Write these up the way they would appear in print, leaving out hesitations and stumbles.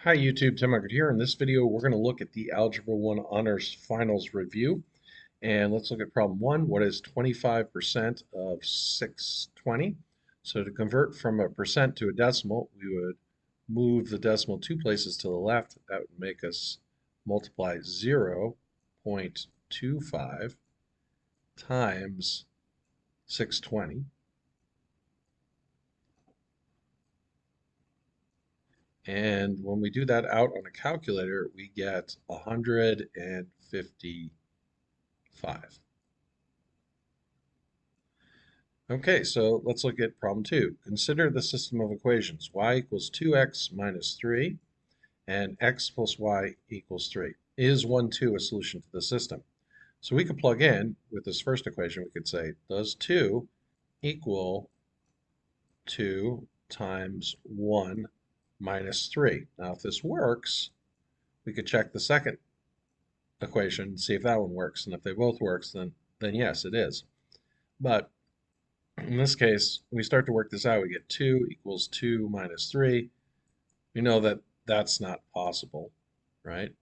Hi YouTube, Tim Margaret here. In this video, we're going to look at the Algebra 1 Honors Finals Review. And let's look at problem 1. What is 25% of 620? So to convert from a percent to a decimal, we would move the decimal two places to the left. That would make us multiply 0.25 times 620. And when we do that out on a calculator, we get 155. Okay, so let's look at problem 2. Consider the system of equations. Y equals 2x minus 3 and x plus y equals 3. Is 1, 2 a solution to the system? So we could plug in with this first equation. We could say, does 2 equal 2 times 1 minus 3? Now, if this works, we could check the second equation and see if that one works. And if they both works, then yes, it is. But in this case, we start to work this out. We get 2 equals 2 minus 3. We know that that's not possible, right?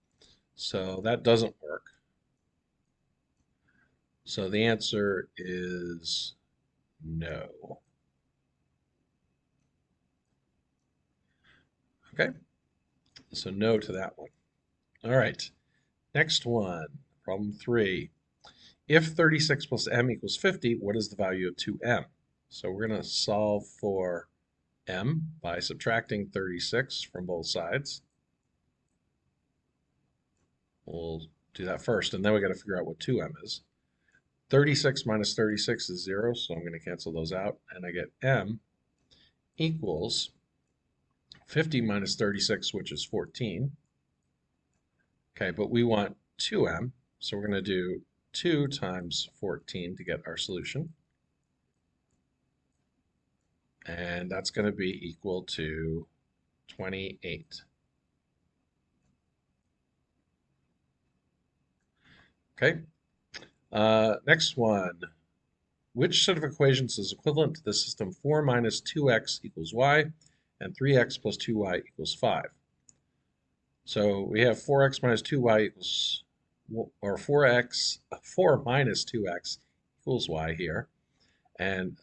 So that doesn't work. So the answer is no. Okay, so no to that one. All right, next one, problem 3. If 36 plus m equals 50, what is the value of 2m? So we're going to solve for m by subtracting 36 from both sides. We'll do that first, and then we got to figure out what 2m is. 36 minus 36 is 0, so I'm going to cancel those out, and I get m equals 50 minus 36, which is 14. Okay, but we want 2m, so we're going to do 2 times 14 to get our solution. And that's going to be equal to 28. Okay, next one. Which set of equations is equivalent to the system 4 minus 2x equals y and 3x plus 2y equals 5? So we have 4x minus 2y equals, or 4 minus 2x equals y here. And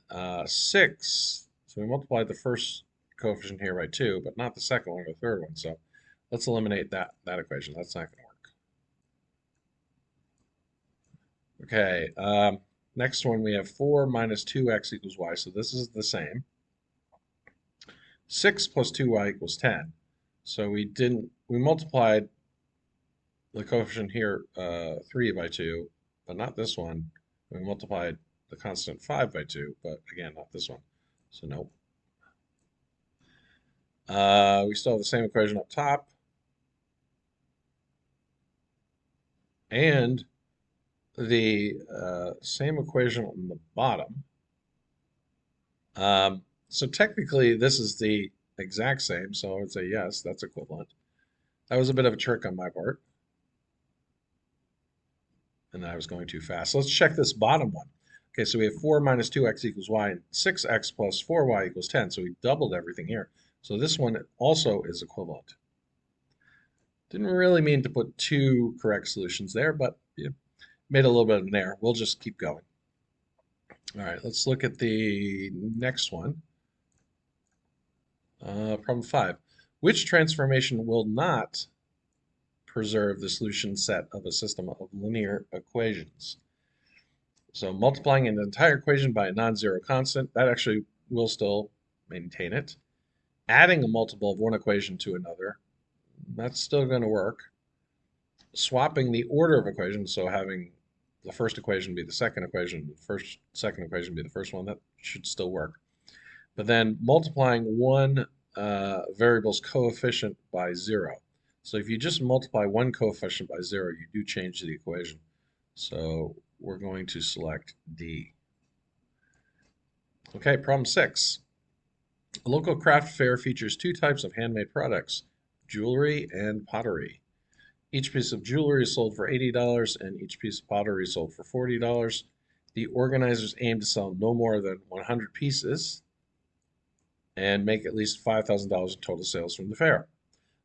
6, so we multiplied the first coefficient here by 2, but not the second one or the third one. So let's eliminate that equation. That's not going to work. Okay, next one we have 4 minus 2x equals y, so this is the same. 6 plus 2y equals 10. So we multiplied the coefficient here 3 by 2, but not this one. We multiplied the constant 5 by 2, but again, not this one. So nope. We still have the same equation up top. And the same equation on the bottom. So technically, this is the exact same, so I would say yes, that's equivalent. That was a bit of a trick on my part. And I was going too fast. So let's check this bottom one. Okay, so we have 4 minus 2x equals y and 6x plus 4y equals 10. So we doubled everything here. So this one also is equivalent. Didn't really mean to put two correct solutions there, but yeah, made a little bit of an error. We'll just keep going. All right, let's look at the next one. Problem 5. Which transformation will not preserve the solution set of a system of linear equations? So multiplying an entire equation by a non-zero constant, that actually will still maintain it. Adding a multiple of one equation to another, that's still going to work. Swapping the order of equations, so having the first equation be the second equation, the second equation be the first one, that should still work. But then multiplying one variable's coefficient by 0. So if you just multiply one coefficient by 0, you do change the equation. So we're going to select D. Okay, problem 6. A local craft fair features two types of handmade products, jewelry and pottery. Each piece of jewelry is sold for $80 and each piece of pottery is sold for $40. The organizers aim to sell no more than 100 pieces and make at least $5,000 in total sales from the fair.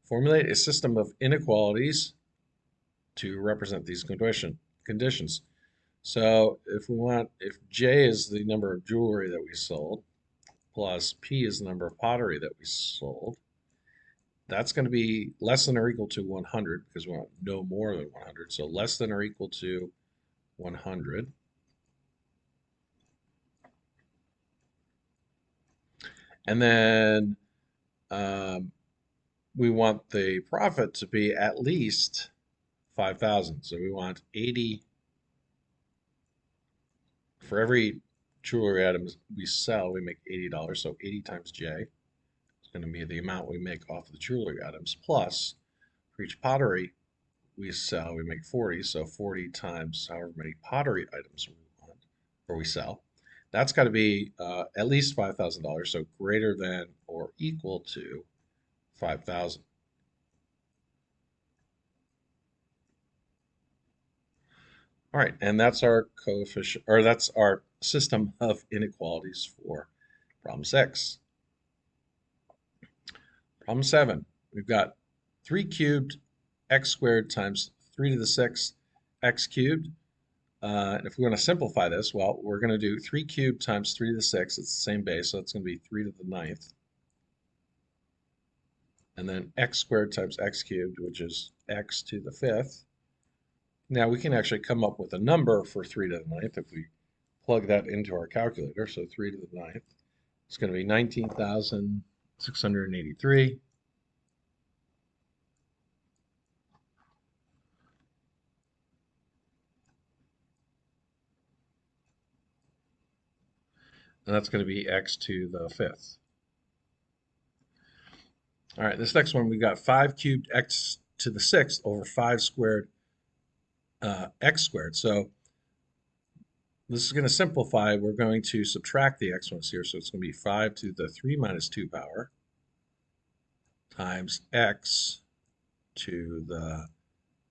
Formulate a system of inequalities to represent these conditions. So if J is the number of jewelry that we sold, plus P is the number of pottery that we sold, that's going to be less than or equal to 100 because we want no more than 100. So less than or equal to 100. And then we want the profit to be at least 5,000. So we want 80 for every jewelry item we sell, we make $80. So 80 times J is going to be the amount we make off the jewelry items. Plus, for each pottery we sell, we make 40. So 40 times however many pottery items we want or we sell. That's got to be at least $5,000. So greater than or equal to 5,000. All right, and that's our coefficient, or that's our system of inequalities for problem 6. Problem 7, we've got 3 cubed x squared times 3 to the 6th x cubed. And if we want to simplify this, well, we're going to do 3 cubed times 3 to the 6th. It's the same base, so it's going to be 3 to the 9th. And then x squared times x cubed, which is x to the 5th. Now we can actually come up with a number for 3 to the 9th if we plug that into our calculator. So 3 to the 9th, it's going to be 19,683. And that's going to be x to the 5th. All right, this next one, we got 5 cubed x to the 6th over 5 squared x squared. So this is going to simplify. We're going to subtract the exponents here. So it's going to be 5 to the 3 minus 2 power times x to the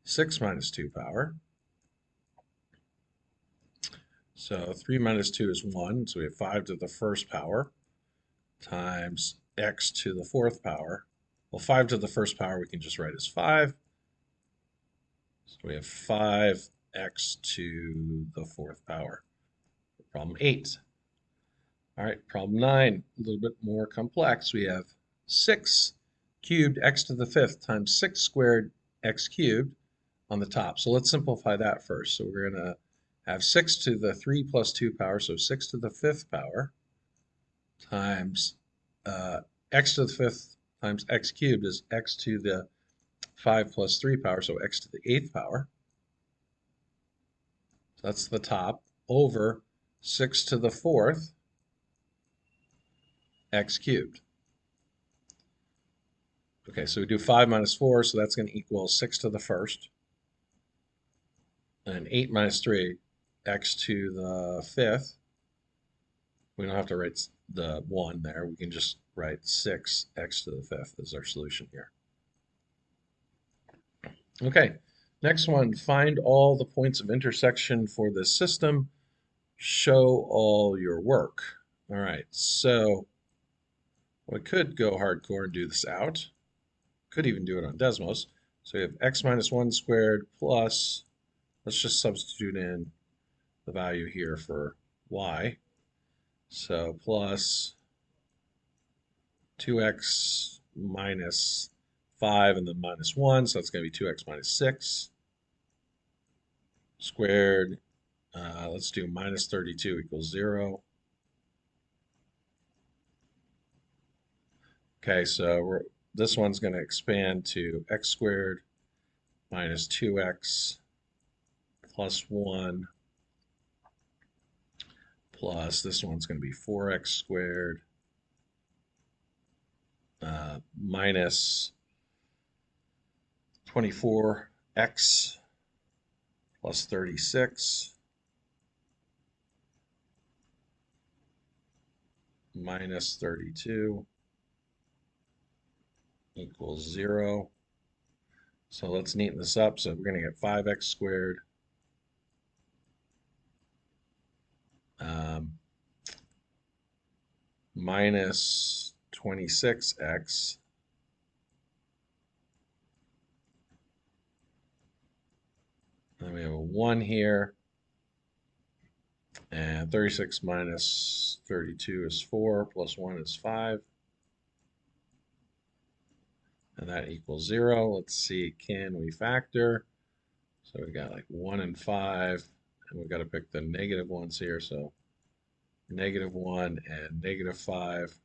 6 minus 2 power. So 3 minus 2 is 1. So we have 5 to the 1st power times x to the 4th power. Well, 5 to the 1st power we can just write as 5. So we have 5x to the 4th power. Problem 8. All right, problem 9, a little bit more complex. We have 6 cubed x to the 5th times 6 squared x cubed on the top. So let's simplify that first. So we're going to have 6 to the 3 plus 2 power, so 6 to the 5th power times x to the 5th times x cubed is x to the 5 plus 3 power, so x to the 8th power. So that's the top, over 6 to the 4th x cubed. Okay, so we do 5 minus 4, so that's going to equal 6 to the 1st. And 8 minus 3, x to the 5th. We don't have to write the 1 there. We can just write 6 x to the 5th as our solution here. Okay, next one, find all the points of intersection for this system. Show all your work. All right, so we could go hardcore and do this out. Could even do it on Desmos. So we have x minus 1 squared plus, let's just substitute in the value here for y. So plus 2x minus 5 and then minus 1, so that's going to be 2x minus 6 squared. Let's do minus 32 equals 0. Okay, so this one's going to expand to x squared minus 2x plus 1 plus this one's going to be 4x squared minus 24x plus 36 minus 32 equals 0. So let's neaten this up. So we're going to get 5x squared minus 26x we have a 1 here. And 36 minus 32 is 4, plus 1 is 5. And that equals 0. Let's see, can we factor? So we got like 1 and 5. And we've got to pick the negative ones here. So -1 and -5.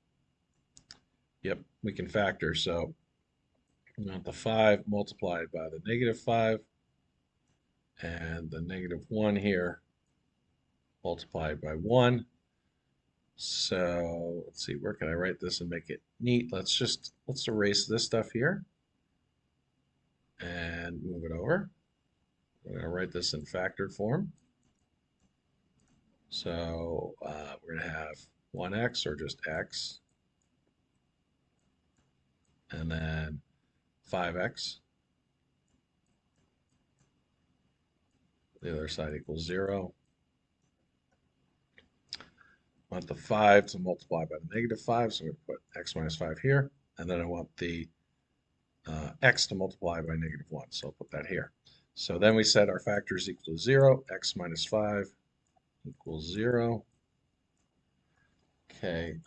Yep, we can factor. So we want the 5 multiplied by the -5 and the -1 here multiplied by 1. So let's see, where can I write this and make it neat? Let's erase this stuff here and move it over. We're going to write this in factored form. So we're going to have 1x, or just x, and then 5x. The other side equals 0. I want the 5 to multiply by the -5, so I'm going to put x minus 5 here. And then I want the x to multiply by -1, so I'll put that here. So then we set our factors equal to 0. X minus 5 equals 0. Okay,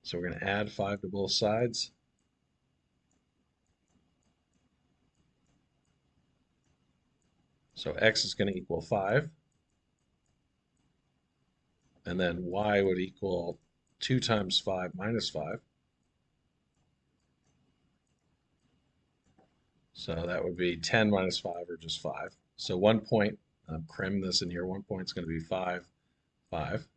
so we're going to add 5 to both sides. So x is going to equal 5. And then y would equal 2 times 5 minus 5. So that would be 10 minus 5, or just 5. So 1 point, I'm cramming this in here, 1 point is going to be 5, 5.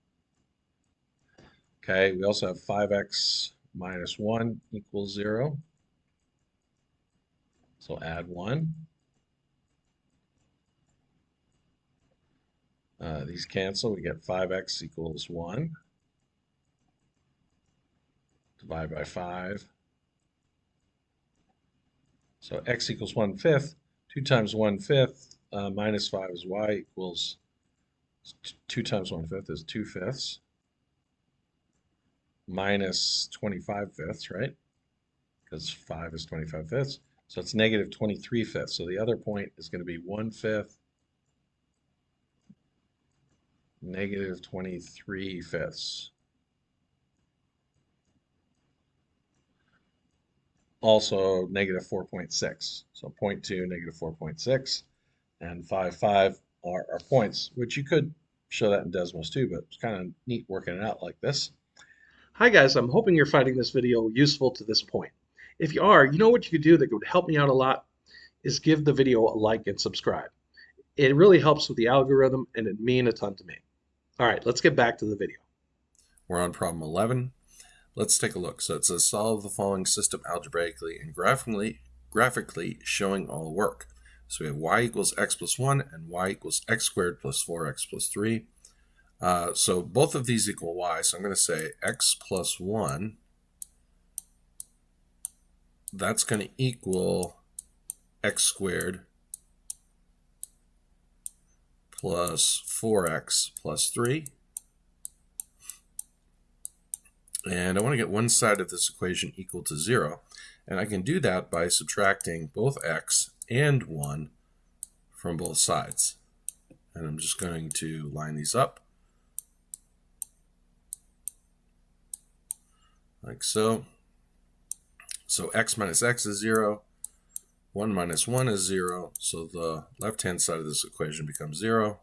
Okay, we also have 5x minus 1 equals 0. So add 1. These cancel. We get 5x equals 1. Divide by 5. So x equals 1/5. 2 times 1/5 minus 5 is y equals 2 times 1/5 is 2/5 minus 25/5, right? Because 5 is 25/5. So it's -23/5. So the other point is going to be 1/5 -23/5. Also -4.6. So 0.2, -4.6, and 5, 5 are our points, which you could show that in Desmos too, but it's kind of neat working it out like this. Hi guys, I'm hoping you're finding this video useful to this point. If you are, you know what you could do that would help me out a lot is give the video a like and subscribe. It really helps with the algorithm and it'd mean a ton to me. All right, let's get back to the video. We're on problem 11. Let's take a look. So it says solve the following system algebraically and graphically showing all work. So we have y equals x plus 1 and y equals x squared plus 4x plus 3. So both of these equal y, so I'm going to say x plus 1, that's going to equal x squared plus 4x plus 3. And I want to get one side of this equation equal to 0. And I can do that by subtracting both x and 1 from both sides. And I'm just going to line these up like so. So x minus x is 0. 1 minus 1 is 0. So the left-hand side of this equation becomes 0.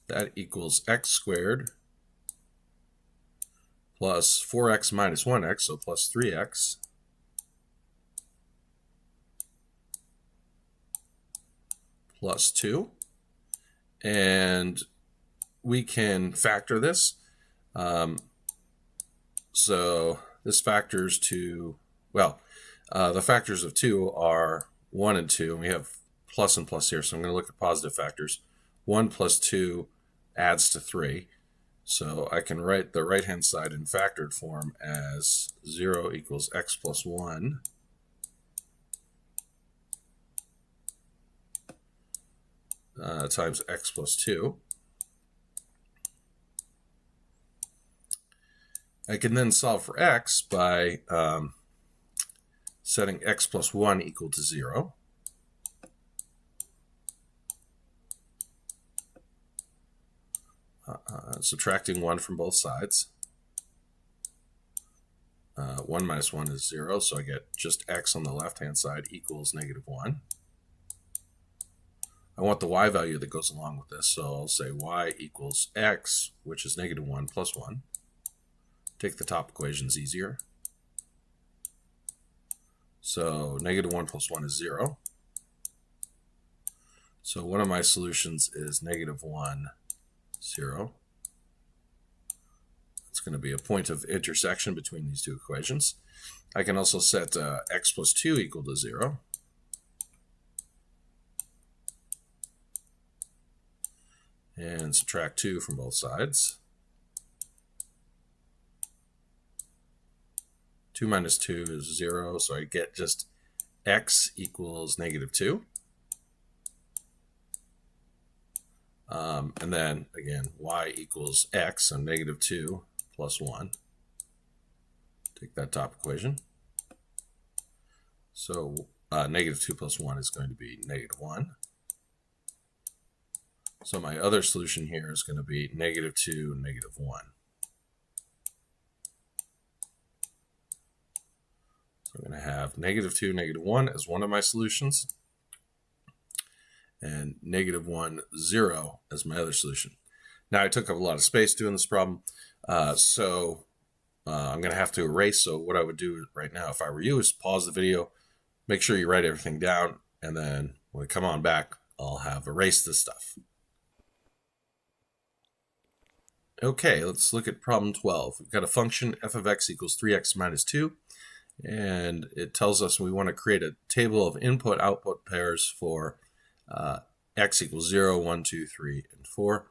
That equals x squared plus 4x minus 1x, so plus 3x, plus 2. And we can factor this. So this factors to, well, the factors of 2 are 1 and 2, and we have plus and plus here, so I'm going to look at positive factors. 1 plus 2 adds to 3. So I can write the right-hand side in factored form as 0 equals x plus 1 times x plus 2. I can then solve for x by setting x plus 1 equal to 0. subtracting 1 from both sides. 1 minus 1 is 0, so I get just x on the left-hand side equals negative 1. I want the y value that goes along with this, so I'll say y equals x, which is negative 1 plus 1. Take the top equations easier. So negative 1 plus 1 is 0. So one of my solutions is negative 1, 0. It's going to be a point of intersection between these two equations. I can also set x plus 2 equal to 0. And subtract 2 from both sides. 2 minus 2 is 0, so I get just x equals negative 2. And then, again, y equals x, so negative 2 plus 1. Take that top equation. So negative 2 plus 1 is going to be negative 1. So my other solution here is going to be negative 2, negative 1. So I'm going to have negative 2, negative 1 as one of my solutions, and negative 1, 0 as my other solution. Now I took up a lot of space doing this problem, so I'm going to have to erase. So what I would do right now, if I were you, is pause the video, make sure you write everything down, and then when we come on back, I'll have erased this stuff. Okay, let's look at problem 12. We've got a function f of x equals 3x minus 2, and it tells us we want to create a table of input-output pairs for x equals 0, 1, 2, 3, and 4.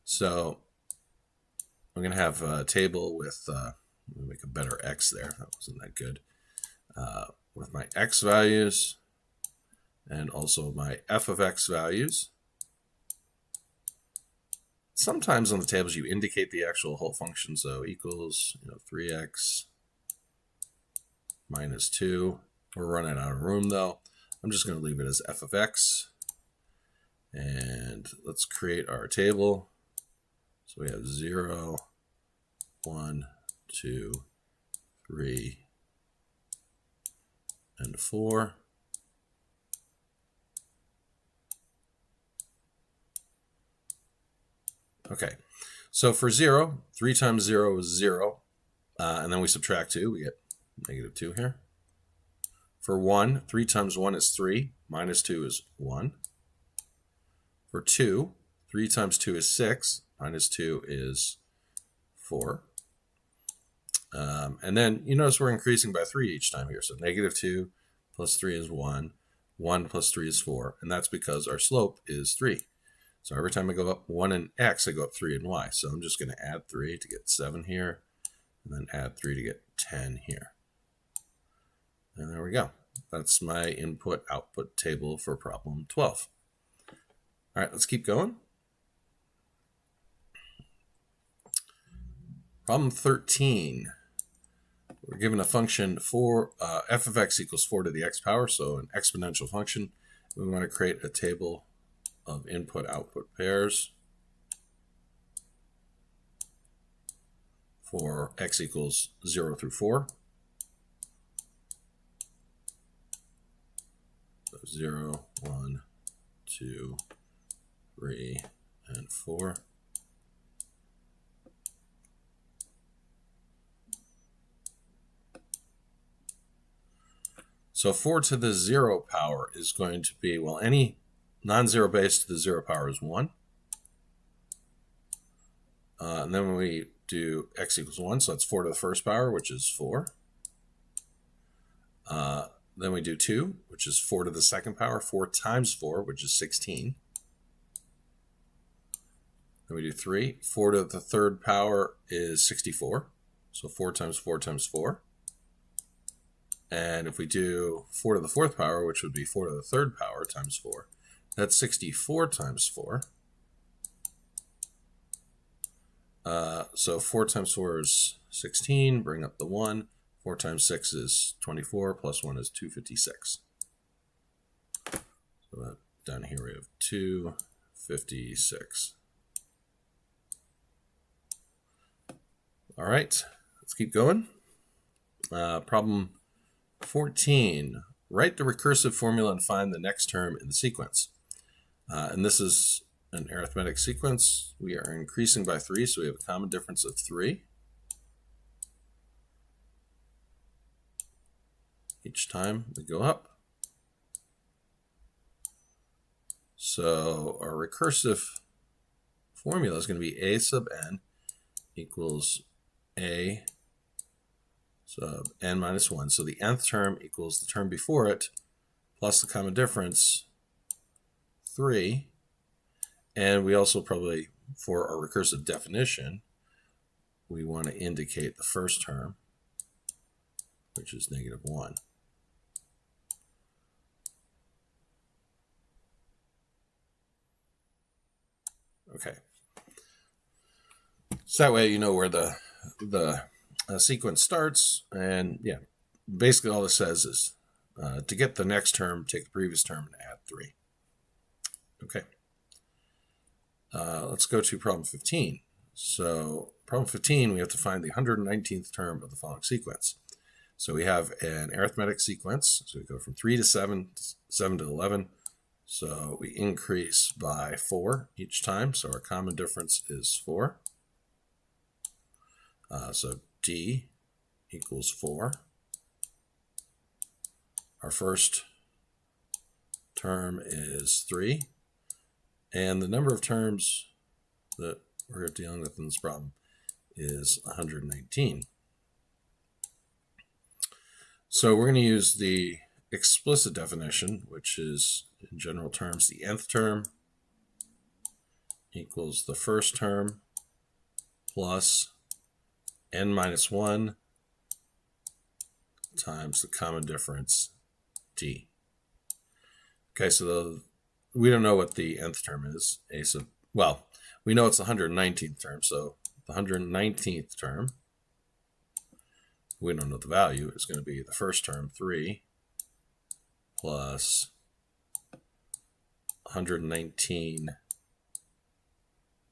So I'm going to have a table with, let me make a better x there, that wasn't that good, with my x values and also my f of x values. Sometimes on the tables you indicate the actual whole function, so equals 3x minus 2. We're running out of room though. I'm just going to leave it as f of x. And let's create our table. So we have 0, 1, 2, 3, and 4. Okay, so for 0, 3 times 0 is 0, and then we subtract 2, we get negative 2 here. For 1, 3 times 1 is 3, minus 2 is 1. For 2, 3 times 2 is 6, minus 2 is 4. And then you notice we're increasing by 3 each time here, so negative 2 plus 3 is 1, 1 plus 3 is 4, and that's because our slope is 3. So every time I go up 1 in x, I go up 3 in y. So I'm just going to add 3 to get 7 here, and then add 3 to get 10 here. And there we go. That's my input-output table for problem 12. All right, let's keep going. Problem 13. We're given a function for f of x equals 4 to the x power, so an exponential function. We want to create a table of input-output pairs for x equals 0 through 4. So 0, 1, 2, 3, and 4. So 4 to the 0 power is going to be, well, any non-zero base to the 0 power is 1. And then when we do x equals 1, so that's 4 to the first power, which is 4. Then we do 2, which is 4 to the second power, 4 times 4, which is 16. Then we do 3. 4 to the third power is 64. So 4 times 4 times 4. And if we do 4 to the fourth power, which would be 4 to the third power times 4, that's 64 times 4. So 4 times 4 is 16. Bring up the 1. 4 times 6 is 24. Plus 1 is 256. So down here we have 256. All right, let's keep going. Problem 14. Write the recursive formula and find the next term in the sequence. And this is an arithmetic sequence. We are increasing by 3, so we have a common difference of 3. Each time we go up. So our recursive formula is going to be a sub n equals a sub n minus 1. So the nth term equals the term before it plus the common difference, 3. And we also probably, for our recursive definition, we want to indicate the first term, which is negative 1. Okay. So that way you know where the sequence starts. And yeah, basically all this says is to get the next term, take the previous term and add 3. Okay. Let's go to problem 15. So problem 15, we have to find the 119th term of the following sequence. So we have an arithmetic sequence. So we go from 3 to 7, 7 to 11. So we increase by 4 each time. So our common difference is 4. So D equals 4. Our first term is 3. And the number of terms that we're dealing with in this problem is 119. So we're going to use the explicit definition, which is, in general terms, the nth term equals the first term plus n minus 1 times the common difference, d. Okay, so we don't know what the nth term is. Well, we know it's the 119th term, so the 119th term, we don't know the value, is going to be the first term, 3, plus 119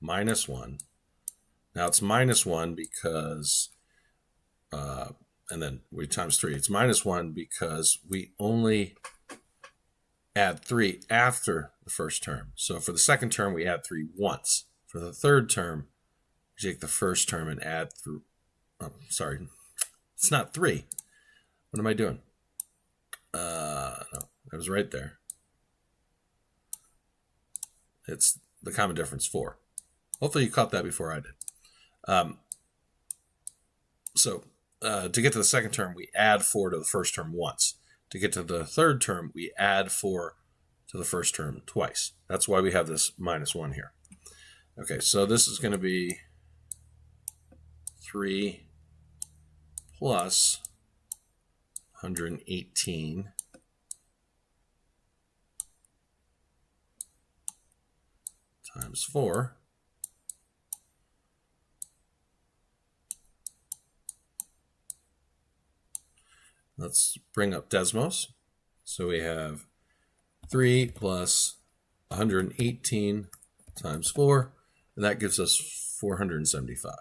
minus 1. Now it's minus 1 because, and then we times 3. It's minus 1 because we only add 3 after the first term. So for the second term, we add 3 once. For the third term, we take the first term and add through. Oh, sorry, it's not 3. What am I doing? No, that was right there. It's the common difference, 4. Hopefully you caught that before I did. So to get to the second term, we add 4 to the first term once. To get to the third term, we add 4 to the first term twice. That's why we have this minus 1 here. Okay, so this is going to be 3 plus 118 times 4. Let's bring up Desmos. So we have 3 plus 118 times 4, and that gives us 475.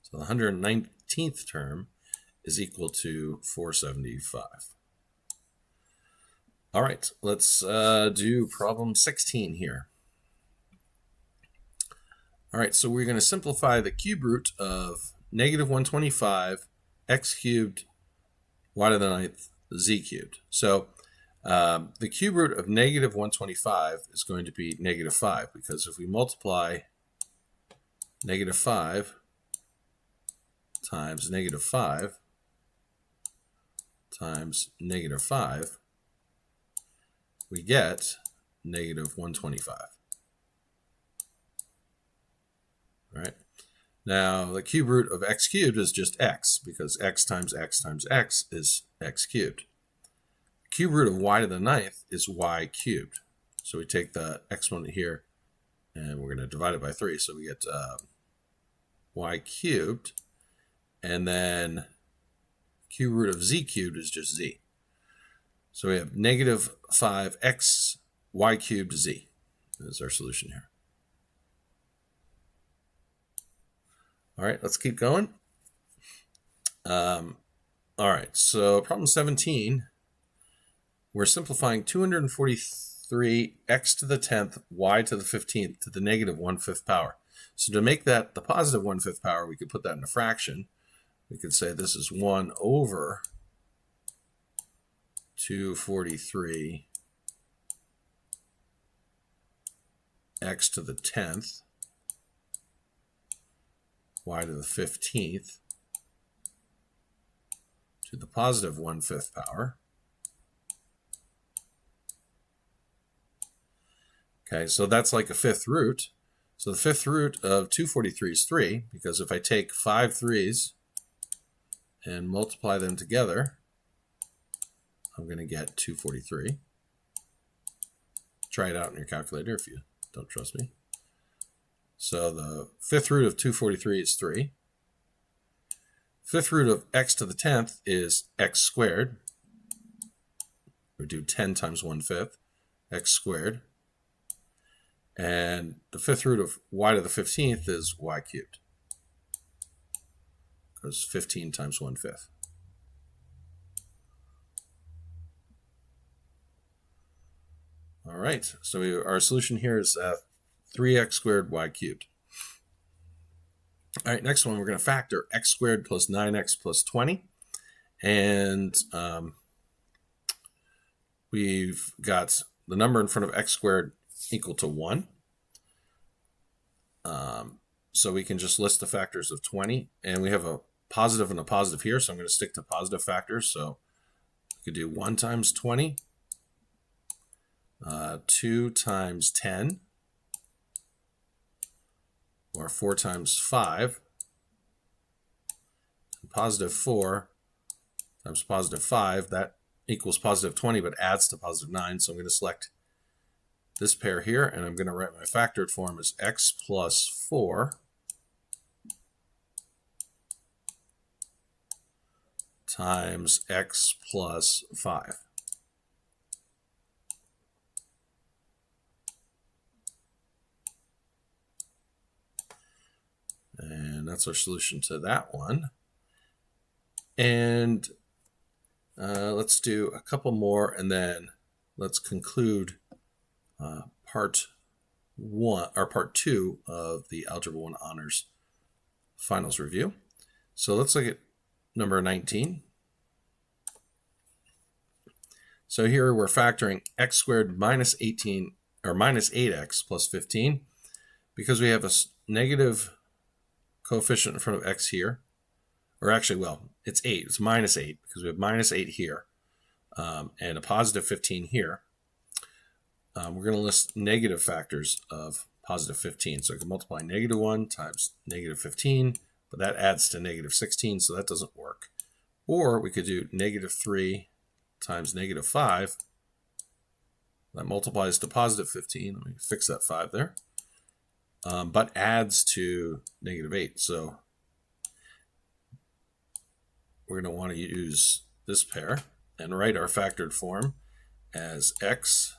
So the 119th term is equal to 475. All right, let's do problem 16 here. All right, so we're going to simplify the cube root of negative 125 x cubed y to the 9th z cubed. So the cube root of negative 125 is going to be negative 5, because if we multiply negative 5 times negative 5 times negative 5, we get negative 125. All right. Now, the cube root of x cubed is just x, because x times x times x is x cubed. The cube root of y to the 9th is y cubed. So we take the exponent here, and we're going to divide it by 3. So we get y cubed, and then cube root of z cubed is just z. So we have negative 5x y cubed z. is our solution here. All right, let's keep going. All right, so problem 17, we're simplifying 243 x to the 10th, y to the 15th to the negative 1/5 power. So to make that the positive 1/5 power, we could put that in a fraction. We could say this is 1 over 243 x to the 10th, y to the 15th, to the positive 1/5 power. Okay, so that's like a fifth root. So the fifth root of 243 is 3, because if I take 5 3's and multiply them together, I'm going to get 243. Try it out in your calculator if you don't trust me. So the fifth root of 243 is 3. Fifth root of x to the 10th is x squared. We do 10 times 1/5, x squared. And the fifth root of y to the 15th is y cubed, because 15 times 1/5. All right, so our solution here is 3x squared y cubed. All right, next one, we're going to factor x squared plus 9x plus 20. And we've got the number in front of x squared equal to 1. So we can just list the factors of 20. And we have a positive and a positive here, so I'm going to stick to positive factors. So we could do 1 times 20, 2 times 10, or 4 times 5, and positive 4 times positive 5, that equals positive 20, but adds to positive 9. So I'm going to select this pair here, and I'm going to write my factored form as x plus 4 times x plus 5. And that's our solution to that one. And let's do a couple more, and then let's conclude part 2 of the Algebra 1 Honors Finals Review. So let's look at number 19. So here we're factoring x squared minus 18, or minus 8x plus 15, because we have a negative coefficient in front of x here. Or actually, well, it's 8. It's minus 8, because we have minus 8 here, and a positive 15 here. We're going to list negative factors of positive 15. So I can multiply negative 1 times negative 15, but that adds to negative 16, so that doesn't work. Or we could do negative 3 times negative 5. That multiplies to positive 15. Let me fix that 5 there. But adds to negative 8. So we're going to want to use this pair and write our factored form as x.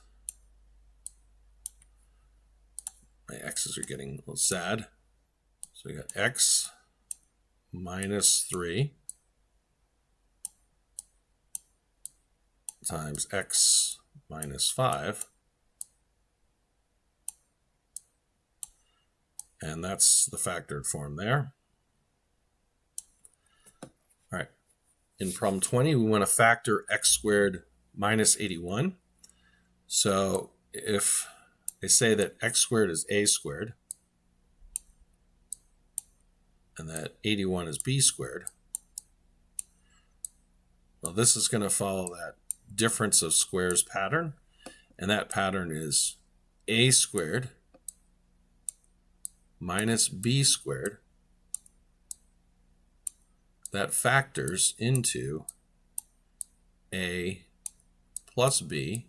My x's are getting a little sad. So we got x minus 3 times x minus 5. And that's the factored form there. All right. In problem 20, we want to factor x squared minus 81. So if they say that x squared is a squared, and that 81 is b squared, well, this is going to follow that difference of squares pattern, and that pattern is a squared minus b squared. That factors into a plus b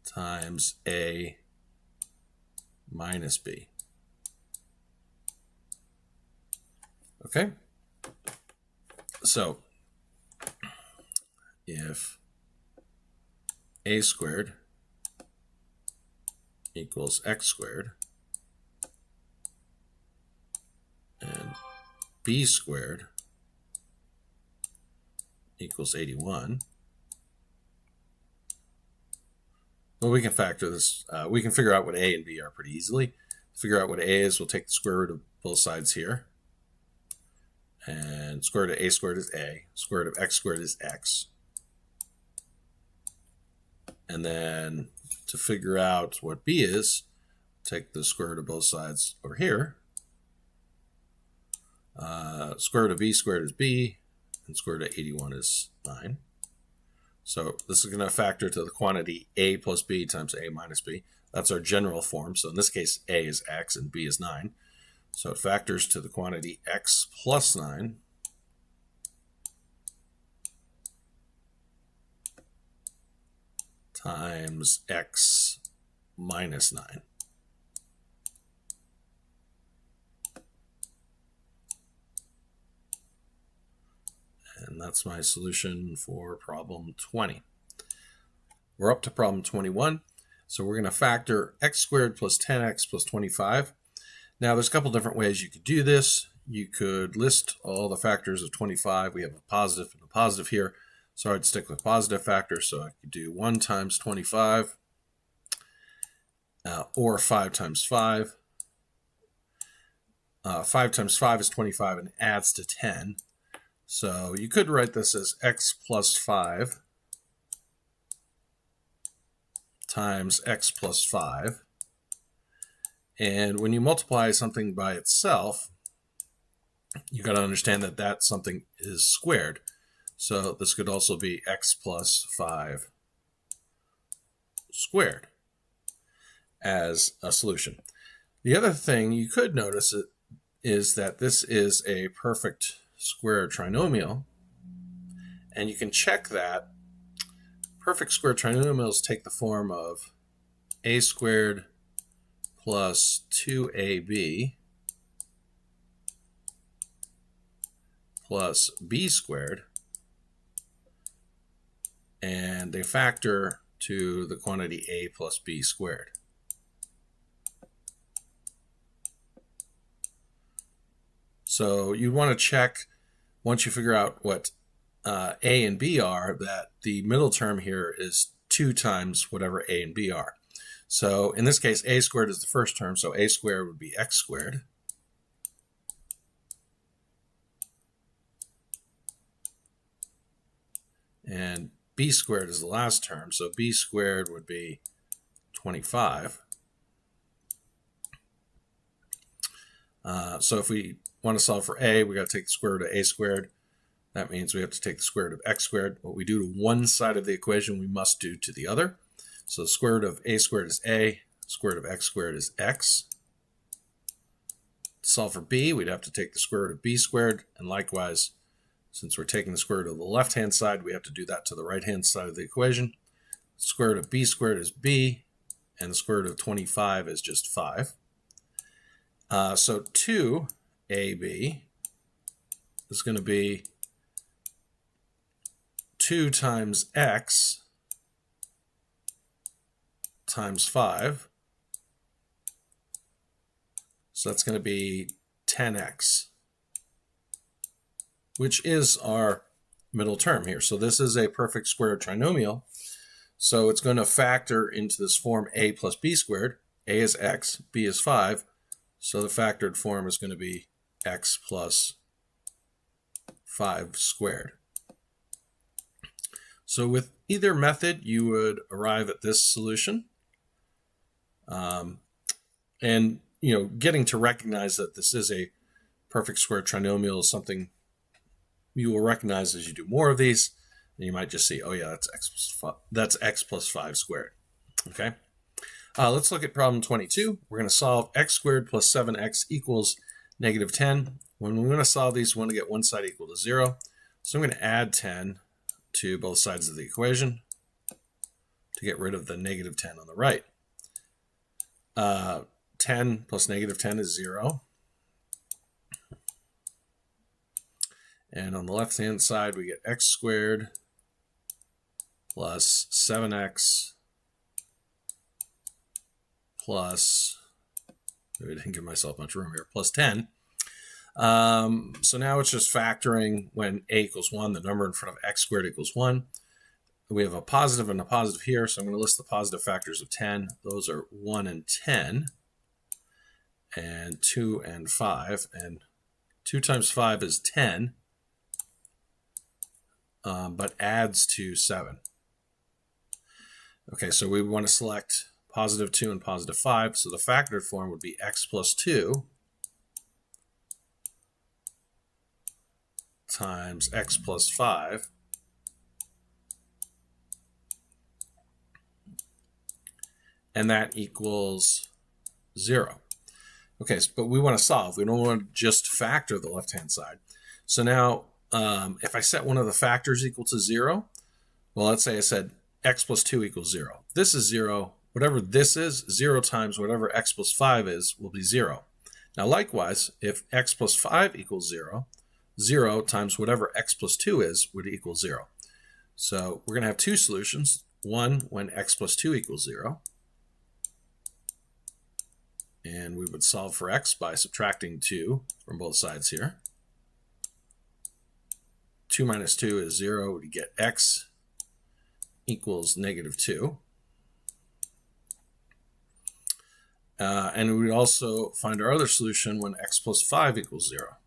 times a minus b. Okay? So if a squared equals x squared, and b squared equals 81. Well, we can factor this. We can figure out what a and b are pretty easily. To figure out what a is, we'll take the square root of both sides here. And square root of a squared is a. Square root of x squared is x. And then to figure out what b is, take the square root of both sides over here. Square root of b squared is b, and square root of 81 is 9. So this is going to factor to the quantity a plus b times a minus b. That's our general form. So in this case, a is x and b is 9. So it factors to the quantity x plus 9 times x minus 9. And that's my solution for problem 20. We're up to problem 21. So we're going to factor x squared plus 10x plus 25. Now there's a couple different ways you could do this. You could list all the factors of 25. We have a positive and a positive here. So I'd stick with positive factors. So I could do 1 times 25 or 5 times 5. 5 times 5 is 25 and adds to 10. So you could write this as x plus 5 times x plus 5. And when you multiply something by itself, you got to understand that that something is squared. So this could also be x plus 5 squared as a solution. The other thing you could notice is that this is a perfect square trinomial, and you can check that. Perfect square trinomials take the form of a squared plus 2ab plus b squared, and they factor to the quantity a plus b squared. So you want to check, once you figure out what a and b are, that the middle term here is 2 times whatever a and b are. So in this case, a squared is the first term, so a squared would be x squared. And b squared is the last term, so b squared would be 25. So if we want to solve for a, we got to take the square root of a squared. That means we have to take the square root of x squared. What we do to one side of the equation, we must do to the other. So the square root of a squared is a, square root of x squared is x. To solve for b, we'd have to take the square root of b squared, and likewise, since we're taking the square root of the left-hand side, we have to do that to the right-hand side of the equation. The square root of b squared is b, and the square root of 25 is just 5. So 2ab is going to be 2 times x times 5. So that's going to be 10x, which is our middle term here. So this is a perfect square trinomial. So it's going to factor into this form a plus b squared. A is x, b is 5. So the factored form is going to be x plus 5 squared. So with either method, you would arrive at this solution. And, getting to recognize that this is a perfect square trinomial is something you will recognize as you do more of these. And you might just see, oh yeah, that's x plus 5 squared. Okay. Let's look at problem 22. We're going to solve x squared plus 7x equals negative 10. When we want to solve these, we want to get one side equal to 0. So I'm going to add 10 to both sides of the equation to get rid of the negative 10 on the right. 10 plus negative 10 is 0. And on the left-hand side, we get x squared plus 7x plus, I didn't give myself much room here, plus 10. So now it's just factoring when a equals 1, the number in front of x squared equals 1. We have a positive and a positive here, so I'm going to list the positive factors of 10. Those are 1 and 10, and 2 and 5. And 2 times 5 is 10, but adds to 7. Okay, so we want to select positive 2 and positive 5, so the factored form would be x plus 2 times x plus 5 and that equals 0. Okay, but we want to solve. We don't want to just factor the left-hand side. So now, if I set one of the factors equal to 0, well, let's say I said x plus 2 equals 0. This is 0. Whatever this is, 0 times whatever x plus 5 is, will be 0. Now, likewise, if x plus 5 equals 0, 0 times whatever x plus 2 is would equal 0. So we're going to have two solutions. One, when x plus 2 equals 0. And we would solve for x by subtracting 2 from both sides here. 2 minus 2 is 0. We get x equals negative 2. And we would also find our other solution when x plus 5 equals 0.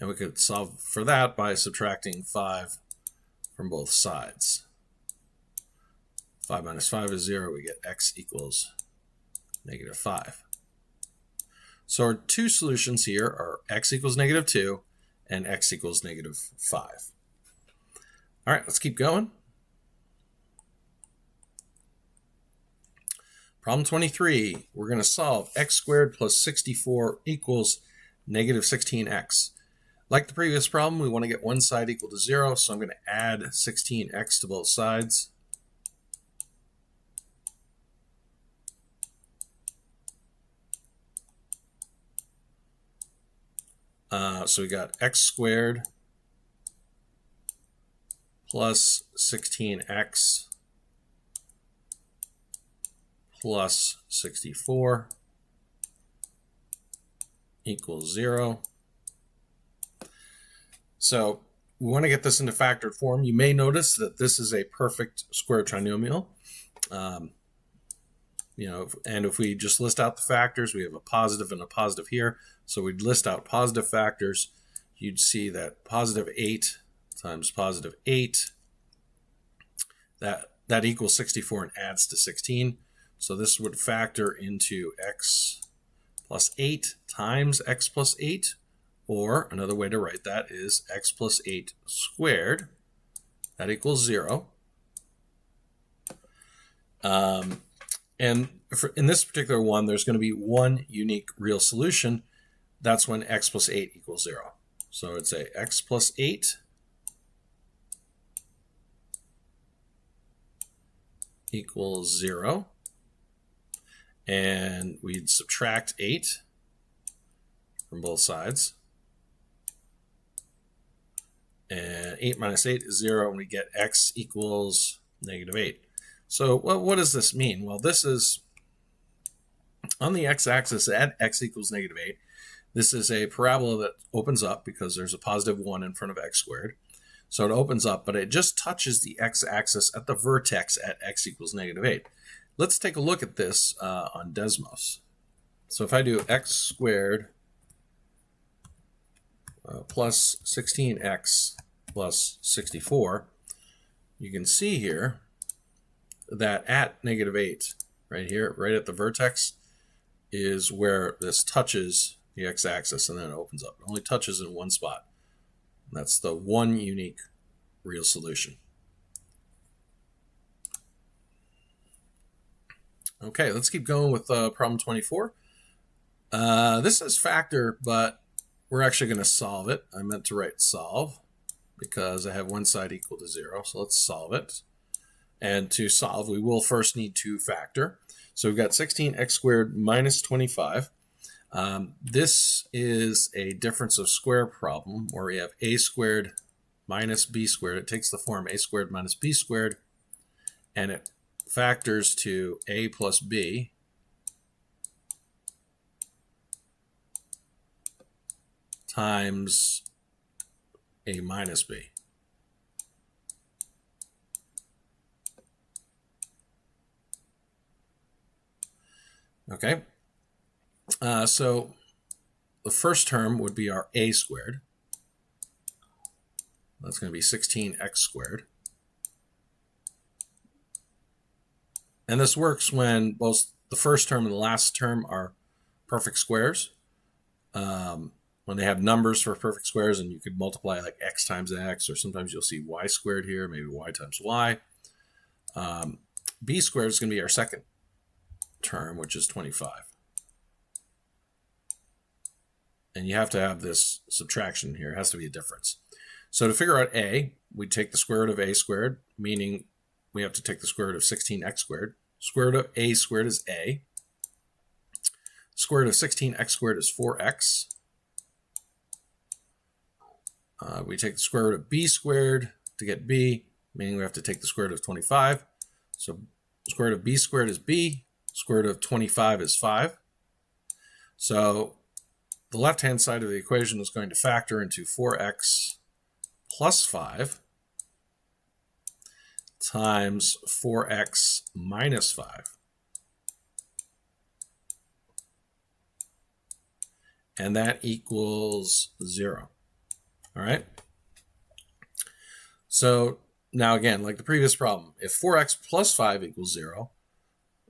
And we could solve for that by subtracting 5 from both sides. 5 minus 5 is 0. We get x equals negative 5. So our two solutions here are x equals negative 2 and x equals negative 5. All right, let's keep going. Problem 23, we're going to solve x squared plus 64 equals negative 16x. Like the previous problem, we want to get one side equal to 0, so I'm going to add 16x to both sides. So we got x squared plus 16x plus 64 equals 0. So we want to get this into factored form. You may notice that this is a perfect square trinomial. And if we just list out the factors, we have a positive and a positive here. So we'd list out positive factors. You'd see that positive 8 times positive 8, that equals 64 and adds to 16. So this would factor into x plus 8 times x plus 8, or another way to write that is x plus 8 squared. That equals 0. And in this particular one, there's going to be one unique real solution. That's when x plus 8 equals 0. So it's a x plus 8 equals 0. And we'd subtract 8 from both sides. And 8 minus 8 is 0, and we get x equals negative 8. So what does this mean? Well, this is on the x-axis at x equals negative 8. This is a parabola that opens up because there's a positive 1 in front of x squared. So it opens up, but it just touches the x-axis at the vertex at x equals negative 8. Let's take a look at this on Desmos. So if I do x squared plus 16x plus 64, you can see here that at negative 8, right here, right at the vertex, is where this touches the x-axis and then it opens up. It only touches in one spot. And that's the one unique real solution. Okay, let's keep going with problem 24. This says factor, but we're actually going to solve it. I meant to write solve because I have one side equal to 0. So let's solve it. And to solve, we will first need to factor. So we've got 16x squared minus 25. This is a difference of square problem where we have a squared minus b squared. It takes the form a squared minus b squared, and it factors to a plus b times a minus b. Okay, so the first term would be our a squared. That's going to be 16x squared. And this works when both the first term and the last term are perfect squares. When they have numbers for perfect squares, and you could multiply like x times x, or sometimes you'll see y squared here, maybe y times y. B squared is going to be our second term, which is 25. And you have to have this subtraction here. It has to be a difference. So to figure out a, we take the square root of a squared, meaning we have to take the square root of 16x squared. Square root of a squared is a. Square root of 16x squared is 4x. We take the square root of b squared to get b, meaning we have to take the square root of 25. So square root of b squared is b. Square root of 25 is 5. So the left-hand side of the equation is going to factor into 4x plus 5 times 4x minus 5. And that equals 0. All right. So now again, like the previous problem, if 4x plus 5 equals 0,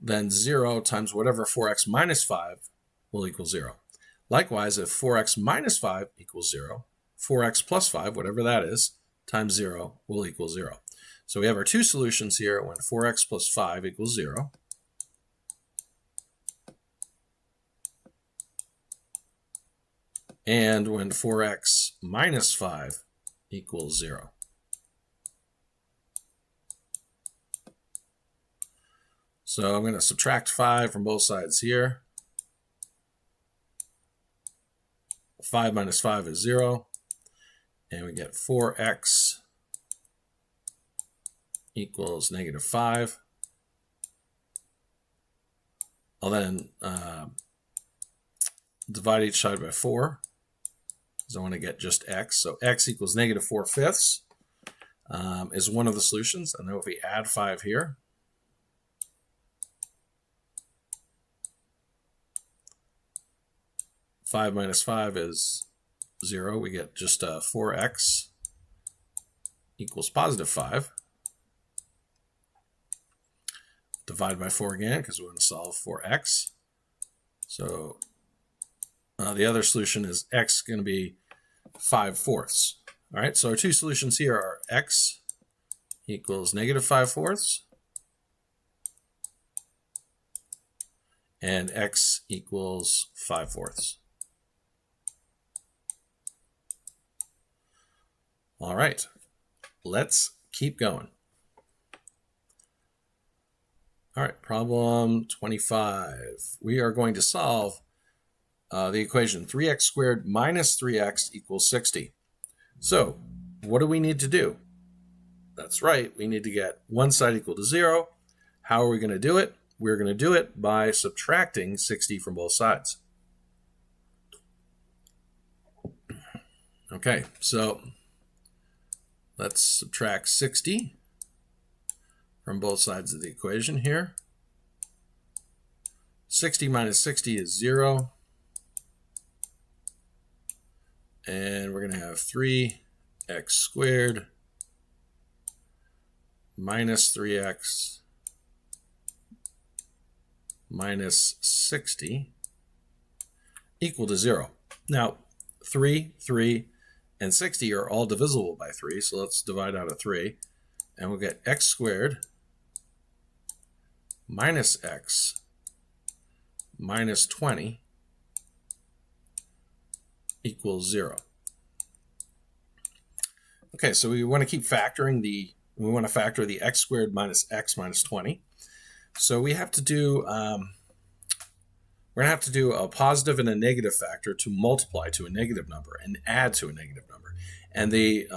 then 0 times whatever 4x minus 5 will equal 0. Likewise, if 4x minus 5 equals 0, 4x plus 5, whatever that is, times 0 will equal 0. So we have our two solutions here when 4x plus 5 equals 0. And when 4x minus 5 equals 0. So I'm going to subtract 5 from both sides here. 5 minus 5 is 0. And we get 4x equals negative 5. I'll then divide each side by 4. Because I want to get just x. So x equals negative 4/5 is one of the solutions. And then if we add 5 here, five minus 5 is 0. We get just 4x equals positive 5. Divide by 4 again because we want to solve for x. So the other solution is x going to be 5/4. All right, so our two solutions here are x equals negative 5/4 and x equals 5/4. All right, let's keep going. All right, problem 25. We are going to solve the equation 3x squared minus 3x equals 60. So what do we need to do? That's right, we need to get one side equal to 0. How are we going to do it? We're going to do it by subtracting 60 from both sides. Okay, so let's subtract 60 from both sides of the equation here. 60 minus 60 is 0. And we're going to have 3x squared minus 3x minus 60 equal to 0. Now, 3, 3, and 60 are all divisible by 3, so let's divide out of 3. And we'll get x squared minus x minus 20 equals 0. Okay, so we want to keep factoring we want to factor the x squared minus x minus 20. So we have to do we're going to have to do a positive and a negative factor to multiply to a negative number and add to a negative number. And the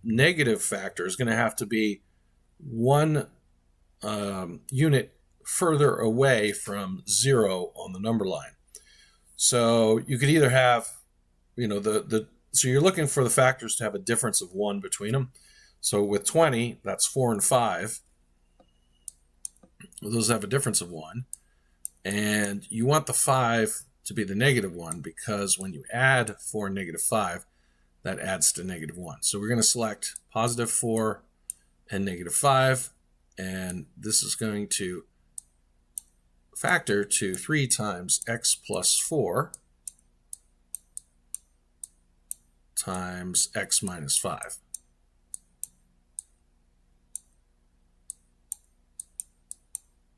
negative factor is going to have to be one unit further away from 0 on the number line. So you could either have, so you're looking for the factors to have a difference of 1 between them. So with 20, that's 4 and 5. Well, those have a difference of 1. And you want the 5 to be the negative 1 because when you add 4 and negative 5, that adds to negative 1. So we're going to select positive 4 and negative 5. And this is going to factor to 3 times x plus 4 times x minus 5.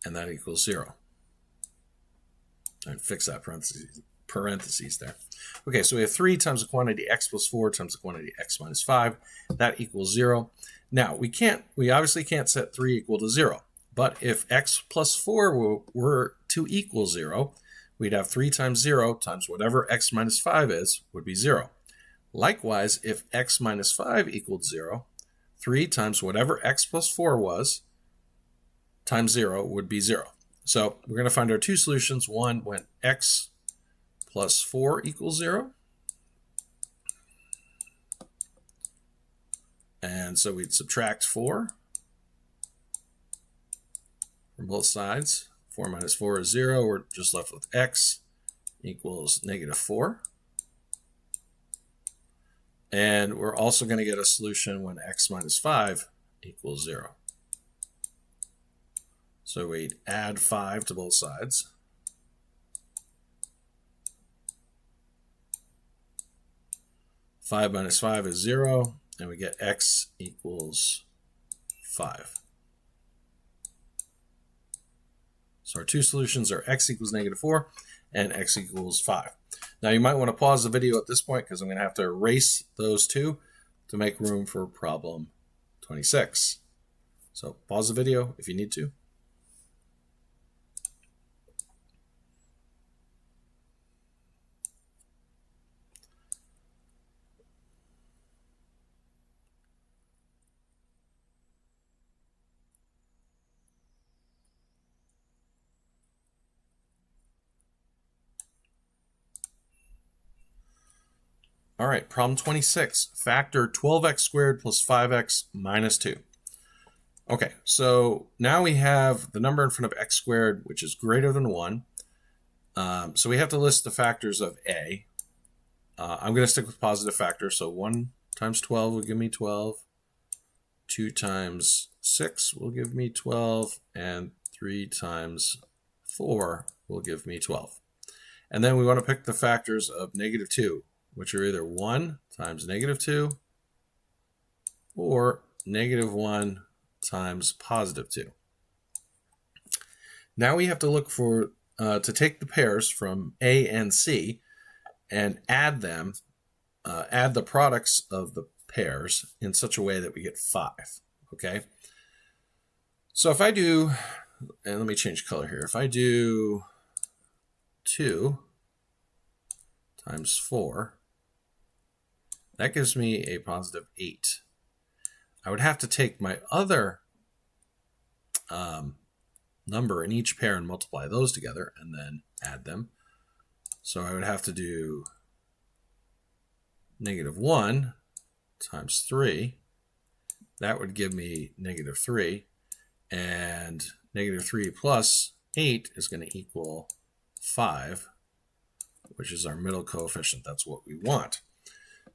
And that equals 0. And fix that parentheses there. Okay, so we have 3 times the quantity x plus 4 times the quantity x minus 5. That equals 0. Now, we obviously can't set 3 equal to 0. But if x plus 4 were to equal 0, we'd have 3 times 0 times whatever x minus 5 is would be 0. Likewise, if x minus 5 equaled 0, 3 times whatever x plus 4 was times 0 would be 0. So we're going to find our two solutions. One when x plus 4 equals 0. And so we'd subtract 4 from both sides. 4 minus 4 is 0. We're just left with x equals negative 4. And we're also going to get a solution when x minus 5 equals 0. So we'd add 5 to both sides. Five minus 5 is 0, and we get x equals 5. So our two solutions are x equals negative 4 and x equals 5. Now you might want to pause the video at this point because I'm going to have to erase those two to make room for problem 26. So pause the video if you need to. All right, problem 26. Factor 12x squared plus 5x minus 2. Okay, so now we have the number in front of x squared, which is greater than 1. So we have to list the factors of a. I'm going to stick with positive factors. So 1 times 12 will give me 12. 2 times 6 will give me 12. And 3 times 4 will give me 12. And then we want to pick the factors of negative 2, which are either 1 times negative 2 or negative 1 times positive 2. Now we have to look for, to take the pairs from A and C and add them, add the products of the pairs in such a way that we get 5, okay? So if I do, and let me change color here. If I do 2 times 4, that gives me a positive 8. I would have to take my other number in each pair and multiply those together and then add them. So I would have to do negative 1 times 3. That would give me negative 3. And negative 3 plus 8 is going to equal 5, which is our middle coefficient. That's what we want.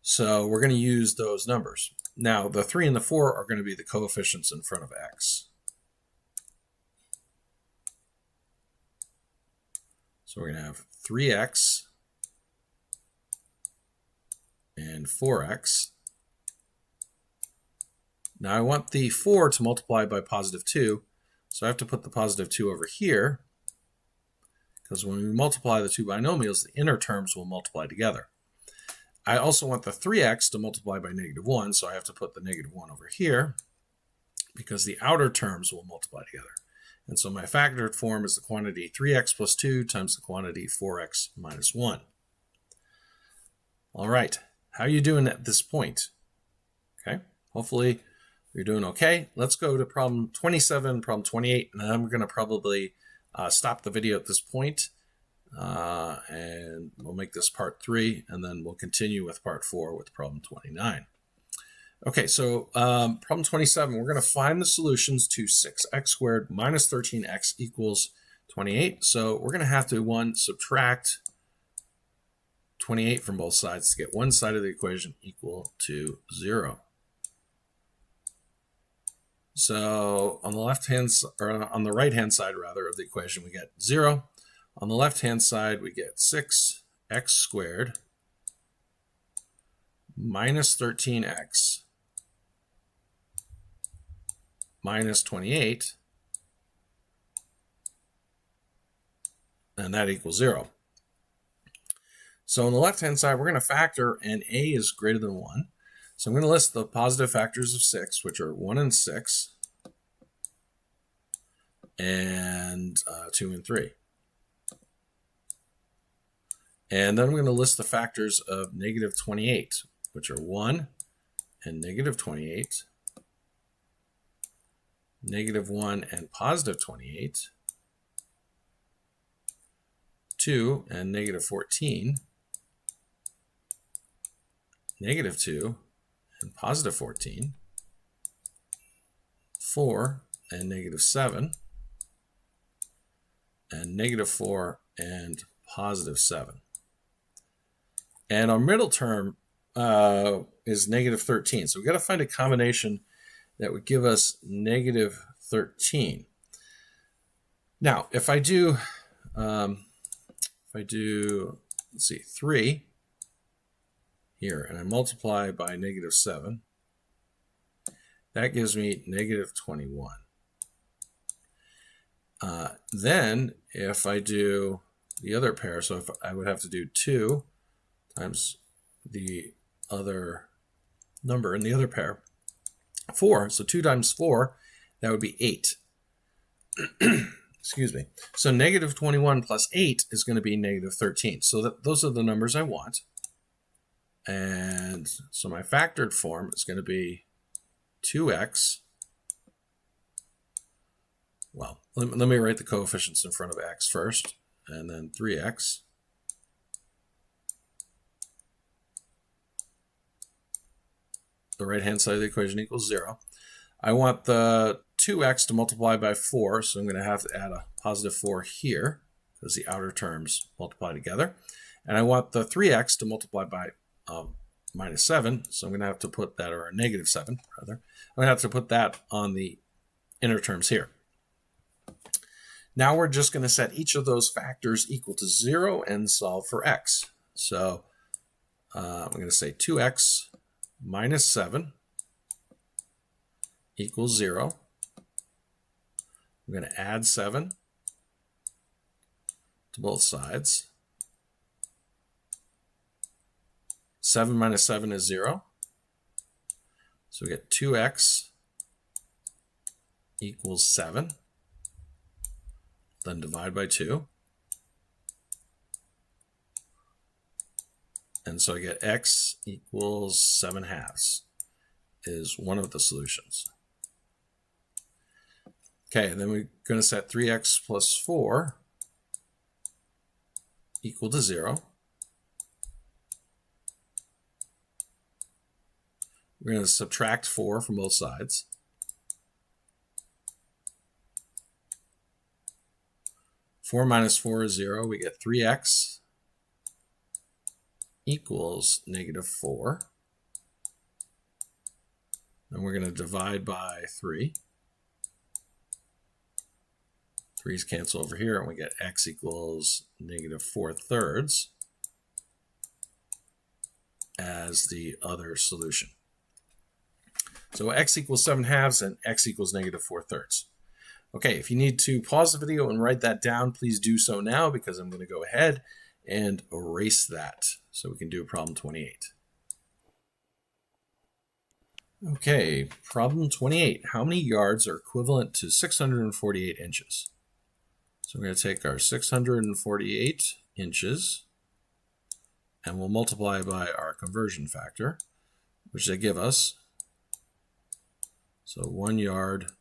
So we're going to use those numbers. Now, the 3 and the 4 are going to be the coefficients in front of x. So we're going to have 3x and 4x. Now I want the 4 to multiply by positive 2, so I have to put the positive 2 over here, because when we multiply the two binomials, the inner terms will multiply together. I also want the 3x to multiply by negative 1, so I have to put the negative 1 over here, because the outer terms will multiply together. And so my factored form is the quantity 3x plus 2 times the quantity 4x minus 1. All right, how are you doing at this point? Okay, hopefully you're doing okay. Let's go to problem 27, problem 28, and I'm going to probably stop the video at this point, and we'll make this part 3, and then we'll continue with part 4 with problem 29. Okay, so problem 27, we're going to find the solutions to 6x squared minus 13x equals 28. So we're going to have to, one, subtract 28 from both sides to get one side of the equation equal to 0. So on the left-hand, or on the right-hand side, rather, of the equation, we get 0. On the left-hand side, we get 6x squared minus 13x minus 28, and that equals 0. So on the left-hand side, we're going to factor, and a is greater than 1. So I'm going to list the positive factors of 6, which are 1 and 6, and 2 and 3. And then I'm going to list the factors of negative 28, which are 1 and negative 28, negative 1 and positive 28, 2 and negative 14, negative 2 and positive 14, 4 and negative 7, and negative 4 and positive 7. And our middle term is negative 13. So we've got to find a combination that would give us negative 13. Now, if I do, let's see, 3 here, and I multiply by negative 7, that gives me negative 21. Then, if I do the other pair, so if I would have to do 2 times the other number in the other pair, 4, so 2 times 4, that would be 8. Excuse me. So negative 21 plus 8 is going to be negative 13. So those are the numbers I want. And so my factored form is going to be 2x. Well, let me write the coefficients in front of x first, and then 3x. The right-hand side of the equation equals 0. I want the 2x to multiply by 4, so I'm going to have to add a positive 4 here, because the outer terms multiply together. And I want the 3x to multiply by minus 7, so I'm going to have to put that, or a negative 7, rather. I'm going to have to put that on the inner terms here. Now we're just going to set each of those factors equal to 0 and solve for x. So I'm going to say 2x minus 7 equals 0. I'm going to add 7 to both sides. 7 minus 7 is 0. So we get 2x equals 7. Then divide by 2. And so I get x equals 7 halves is one of the solutions. Okay, and then we're going to set 3x plus 4 equal to 0. We're going to subtract 4 from both sides. 4 minus 4 is 0. We get 3x equals negative 4. And we're going to divide by 3. 3's cancel over here, and we get x equals negative 4/3 as the other solution. So x equals 7 halves and x equals negative 4/3. Okay, if you need to pause the video and write that down, please do so now, because I'm going to go ahead and erase that so we can do problem 28. Okay, problem 28. How many yards are equivalent to 648 inches? So we're going to take our 648 inches and we'll multiply by our conversion factor, which they give us. So 1 yard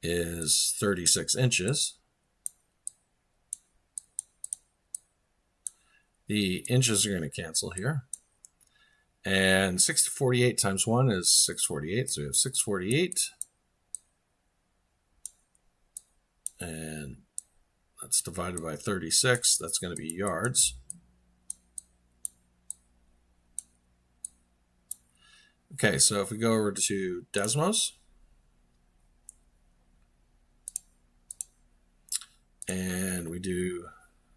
is 36 inches. The inches are going to cancel here. And 648 times 1 is 648. So we have 648. And that's divided by 36. That's going to be yards. Okay, so if we go over to Desmos, and we do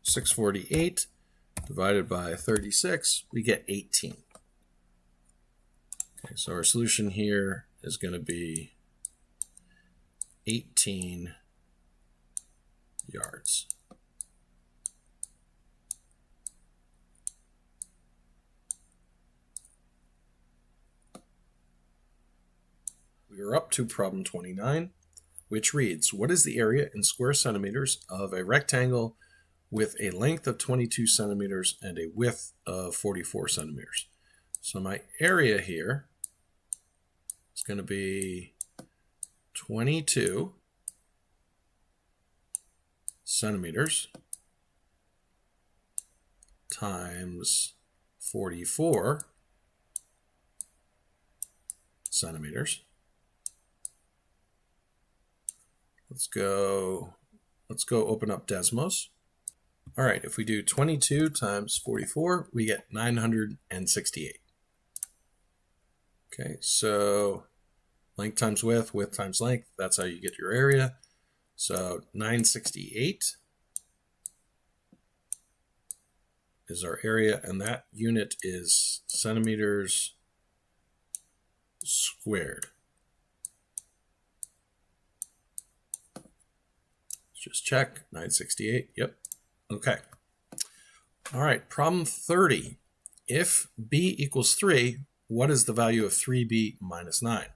648 divided by 36, we get 18. Okay, so our solution here is going to be 18 yards. We are up to problem 29, which reads, what is the area in square centimeters of a rectangle with a length of 22 centimeters and a width of 44 centimeters? So my area here is going to be 22 centimeters times 44 centimeters. Let's go open up Desmos. All right, if we do 22 times 44, we get 968. Okay, so length times width, width times length, that's how you get your area. So 968 is our area, and that unit is centimeters squared. Just check, 968, yep. Okay. All right, problem 30. If b equals 3, what is the value of 3b minus 9?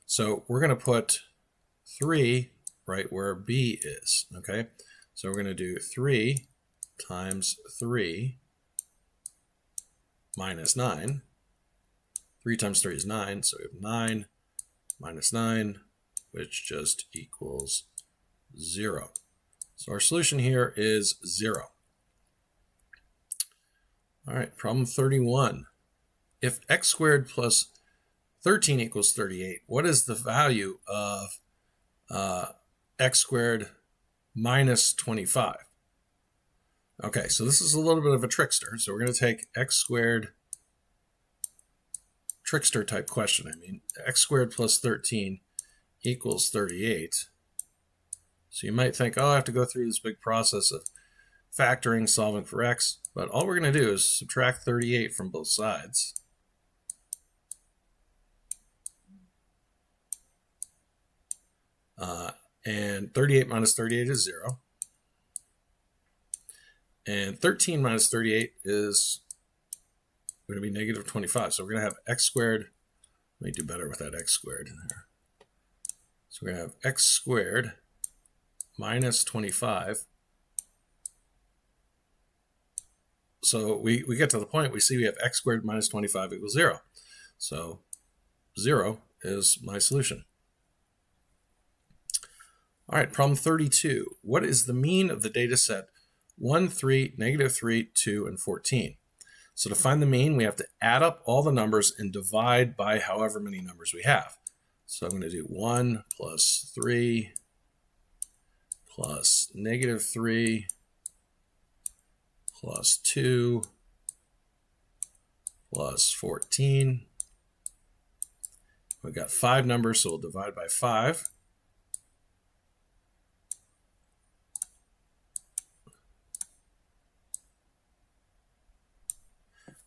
So we're going to put 3 right where b is, okay? So we're going to do 3 times 3 minus 9. 3 times 3 is 9, so we have 9 minus 9, which just equals 0. So our solution here is 0. All right, problem 31. If x squared plus 13 equals 38, what is the value of x squared minus 25? Okay, so this is a little bit of a trickster. So we're going to take x squared, trickster type question. I mean, x squared plus 13 equals 38. So you might think, oh, I have to go through this big process of factoring, solving for x, but all we're going to do is subtract 38 from both sides. And 38 minus 38 is 0. And 13 minus 38 is going to be negative 25. So we're going to have x squared. Let me do better with that x squared in there. So we're going to have x squared minus 25. So we get to the point, we see we have x squared minus 25 equals 0. So 0 is my solution. All right, problem 32. What is the mean of the data set 1, 3, negative 3, 2, and 14? So to find the mean, we have to add up all the numbers and divide by however many numbers we have. So I'm going to do 1 plus 3 plus negative 3 plus 2 plus 14. We've got 5 numbers, so we'll divide by 5.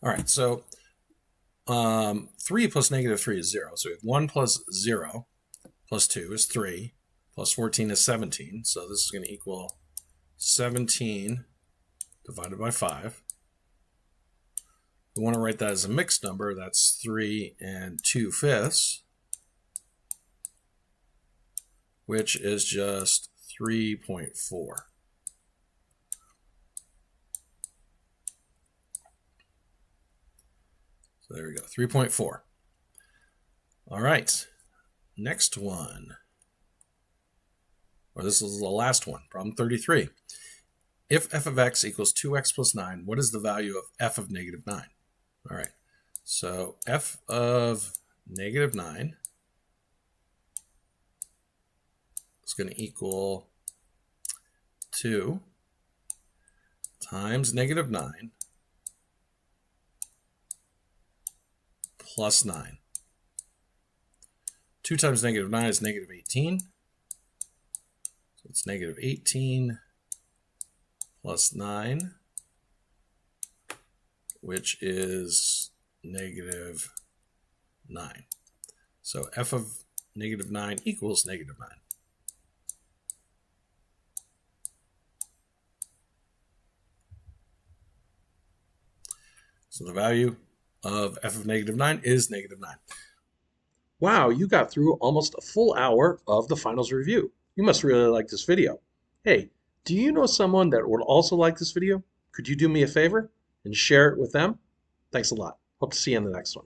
All right, so 3 plus negative 3 is 0. So we have 1 plus 0 plus 2 is 3, plus 14 is 17. So this is going to equal 17 divided by 5. We want to write that as a mixed number. That's 3 and 2/5, which is just 3.4. So there we go, 3.4. All right, next one. Or this is the last one, problem 33. If f of x equals 2x plus 9, what is the value of f of negative 9? All right, so f of negative 9 is going to equal 2 times negative 9 plus 9. 2 times negative 9 is negative 18. So it's negative 18 plus 9, which is negative 9. So f of negative 9 equals negative 9. So the value of f of negative 9 is negative 9. Wow, you got through almost a full hour of the finals review. You must really like this video. Hey, do you know someone that would also like this video? Could you do me a favor and share it with them? Thanks a lot. Hope to see you in the next one.